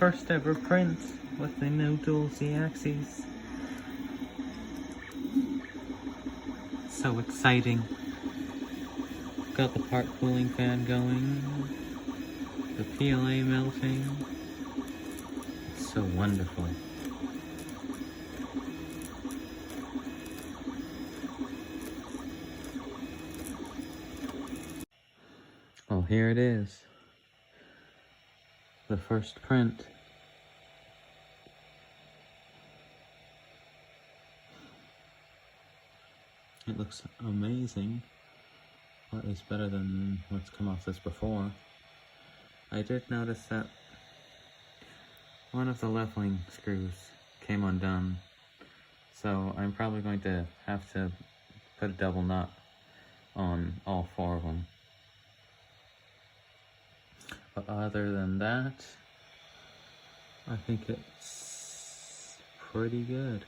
first ever print with the new dual Z-axes. So exciting. Got the part cooling fan going, the PLA melting. It's so wonderful. Well, here it is. The first print. It looks amazing, or at least better than what's come off this before. I did notice that one of the leveling screws came undone, so I'm probably going to have to put a double nut on all 4 of them. But other than that, I think it's pretty good.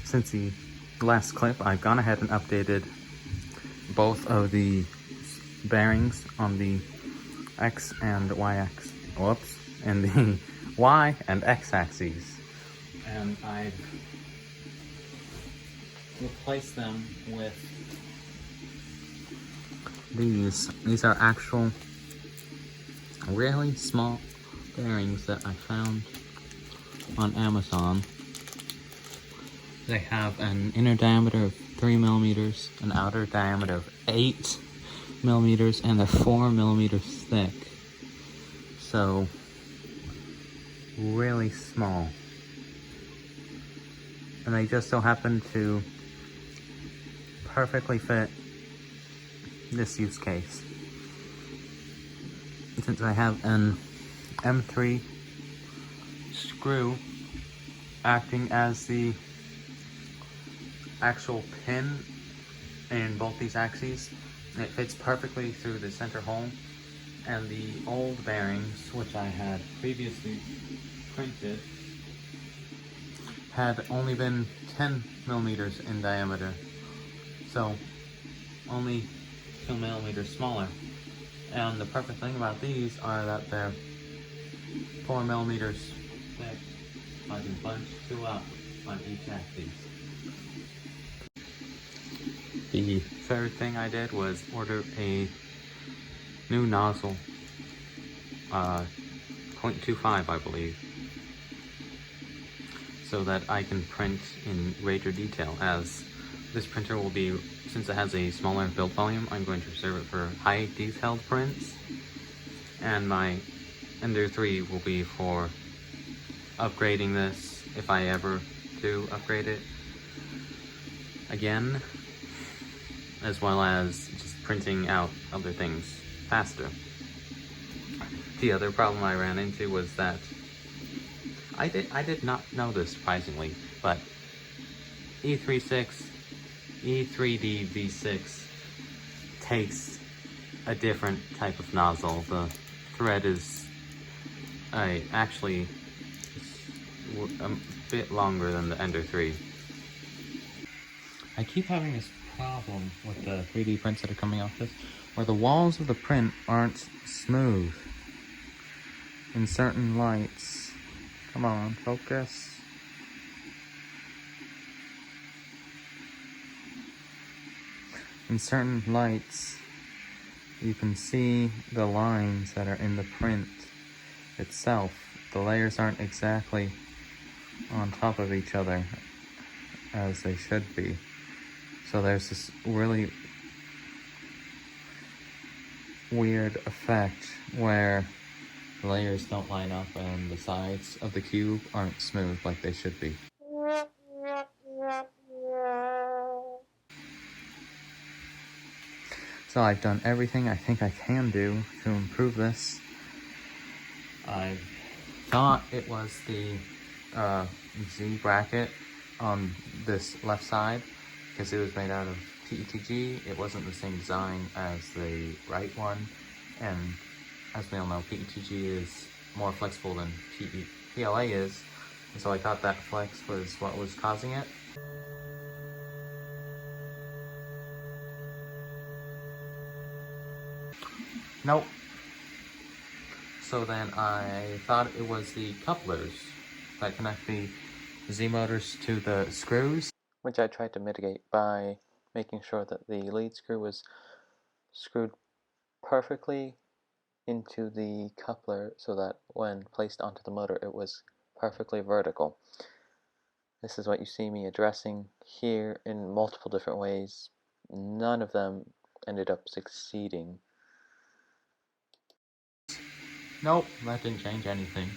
Since the last clip, I've gone ahead and updated both of the bearings on the X and Y axis. Whoops, and the Y and X axes. And I've replaced them with these. These are actual really small bearings that I found on Amazon. They have an inner diameter of 3 millimeters, an outer diameter of 8 millimeters, and they're 4 millimeters thick. So, really small. And they just so happen to perfectly fit this use case. Since I have an M3 screw acting as the actual pin in both these axes, it fits perfectly through the center hole, and the old bearings, which I had previously printed, had only been 10 millimeters in diameter, so only 2 millimeters smaller. And the perfect thing about these are that they're 4 millimeters thick. I can punch 2 up on each axis. The third thing I did was order a new nozzle, 0.25 I believe, so that I can print in greater detail, as this printer will be, since it has a smaller build volume, I'm going to reserve it for high detailed prints, and my Ender 3 will be for upgrading this, if I ever do upgrade it again, as well as just printing out other things faster. The other problem I ran into was that I did not know this, surprisingly, but E36, E3D V6 takes a different type of nozzle. The thread is actually a bit longer than the Ender 3. I keep having this problem with the 3D prints that are coming off this, where the walls of the print aren't smooth in certain lights. Come on, focus. In certain lights, you can see the lines that are in the print itself. The layers aren't exactly on top of each other as they should be. So there's this really weird effect where the layers don't line up and the sides of the cube aren't smooth like they should be. So I've done everything I think I can do to improve this. I thought it was the Z bracket on this left side, because it was made out of PETG. It wasn't the same design as the right one, and as we all know, PETG is more flexible than PLA is, and so I thought that flex was what was causing it. Nope, So then I thought it was the couplers that connect the Z motors to the screws, which I tried to mitigate by making sure that the lead screw was screwed perfectly into the coupler so that when placed onto the motor it was perfectly vertical. This is what you see me addressing here in multiple different ways. None of them ended up succeeding. Nope, that didn't change anything.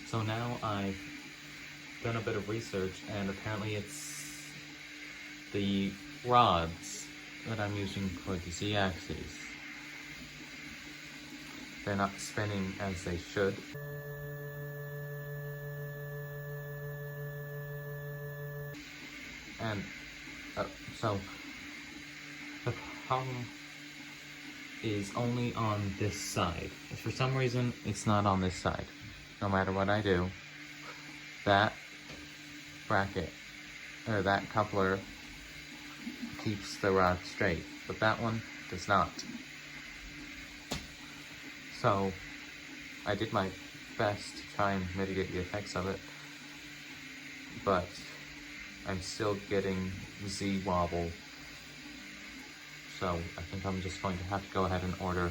So now I've done a bit of research, and apparently it's the rods that I'm using for the Z-axis. They're not spinning as they should. And so the problem is only on this side. For some reason, it's not on this side. No matter what I do, that bracket, or that coupler, keeps the rod straight, but that one does not. So I did my best to try and mitigate the effects of it, but I'm still getting Z-wobble. So I think I'm just going to have to go ahead and order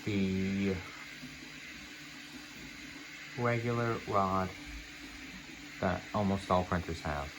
the regular rod that almost all printers have.